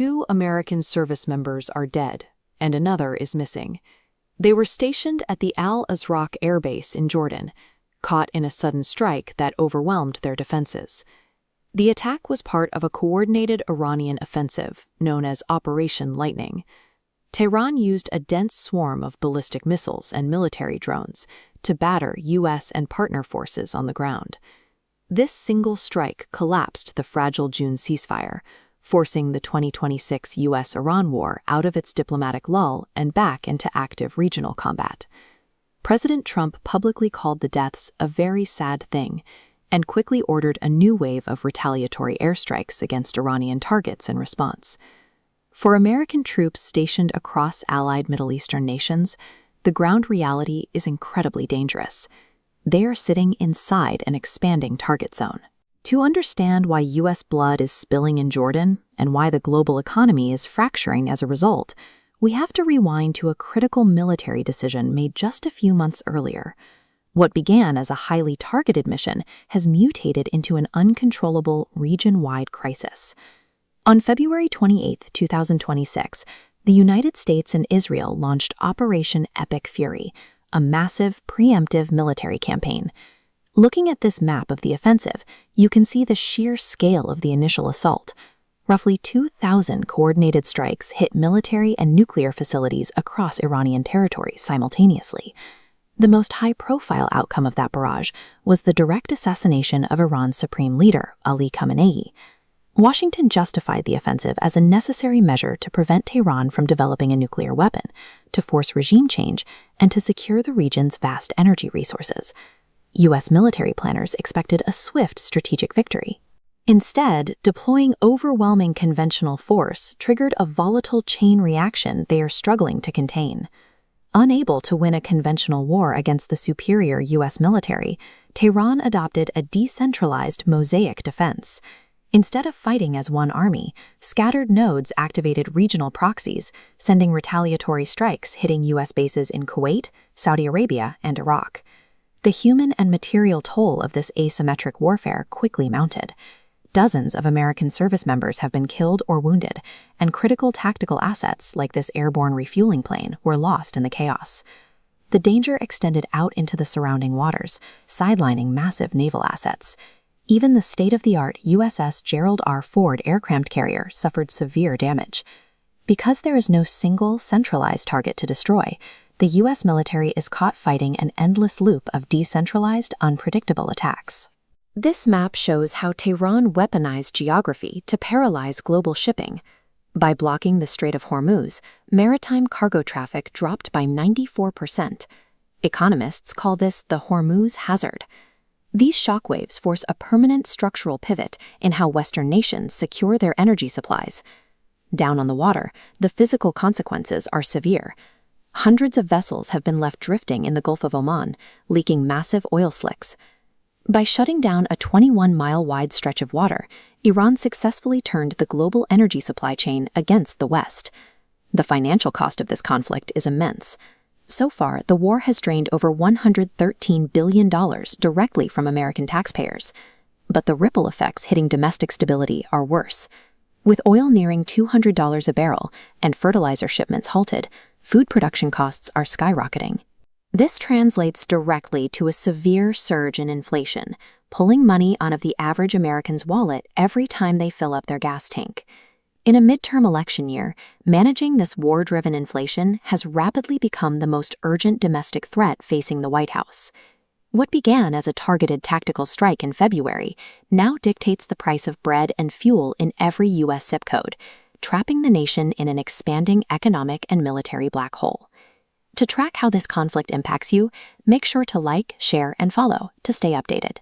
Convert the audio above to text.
2 American service members are dead, and another is missing. They were stationed at the Al Azraq Air Base in Jordan, caught in a sudden strike that overwhelmed their defenses. The attack was part of a coordinated Iranian offensive known as Operation Lightning. Tehran used a dense swarm of ballistic missiles and military drones to batter U.S. and partner forces on the ground. This single strike collapsed the fragile June ceasefire, forcing the 2026 U.S.-Iran war out of its diplomatic lull and back into active regional combat. President Trump publicly called the deaths a very sad thing and quickly ordered a new wave of retaliatory airstrikes against Iranian targets in response. For American troops stationed across allied Middle Eastern nations, the ground reality is incredibly dangerous. They are sitting inside an expanding target zone. To understand why U.S. blood is spilling in Jordan and why the global economy is fracturing as a result, we have to rewind to a critical military decision made just a few months earlier. What began as a highly targeted mission has mutated into an uncontrollable region-wide crisis. On February 28, 2026, the United States and Israel launched Operation Epic Fury, a massive, preemptive military campaign. Looking at this map of the offensive, you can see the sheer scale of the initial assault. Roughly 2,000 coordinated strikes hit military and nuclear facilities across Iranian territories simultaneously. The most high-profile outcome of that barrage was the direct assassination of Iran's supreme leader, Ali Khamenei. Washington justified the offensive as a necessary measure to prevent Tehran from developing a nuclear weapon, to force regime change, and to secure the region's vast energy resources. U.S. military planners expected a swift strategic victory. Instead, deploying overwhelming conventional force triggered a volatile chain reaction they are struggling to contain. Unable to win a conventional war against the superior U.S. military, Tehran adopted a decentralized mosaic defense. Instead of fighting as one army, scattered nodes activated regional proxies, sending retaliatory strikes hitting U.S. bases in Kuwait, Saudi Arabia, and Iraq. The human and material toll of this asymmetric warfare quickly mounted. Dozens of American service members have been killed or wounded, and critical tactical assets like this airborne refueling plane were lost in the chaos. The danger extended out into the surrounding waters, sidelining massive naval assets. Even the state-of-the-art USS Gerald R. Ford aircraft carrier suffered severe damage. Because there is no single, centralized target to destroy, the U.S. military is caught fighting an endless loop of decentralized, unpredictable attacks. This map shows how Tehran weaponized geography to paralyze global shipping. By blocking the Strait of Hormuz, maritime cargo traffic dropped by 94%. Economists call this the Hormuz hazard. These shockwaves force a permanent structural pivot in how Western nations secure their energy supplies. Down on the water, the physical consequences are severe. Hundreds of vessels have been left drifting in the Gulf of Oman, leaking massive oil slicks. By shutting down a 21-mile-wide stretch of water, Iran successfully turned the global energy supply chain against the West. The financial cost of this conflict is immense. So far, the war has drained over $113 billion directly from American taxpayers. But the ripple effects hitting domestic stability are worse. With oil nearing $200 a barrel and fertilizer shipments halted, food production costs are skyrocketing. This translates directly to a severe surge in inflation, pulling money out of the average American's wallet every time they fill up their gas tank. In a midterm election year, managing this war-driven inflation has rapidly become the most urgent domestic threat facing the White House. What began as a targeted tactical strike in February now dictates the price of bread and fuel in every U.S. zip code, trapping the nation in an expanding economic and military black hole. To track how this conflict impacts you, make sure to like, share, and follow to stay updated.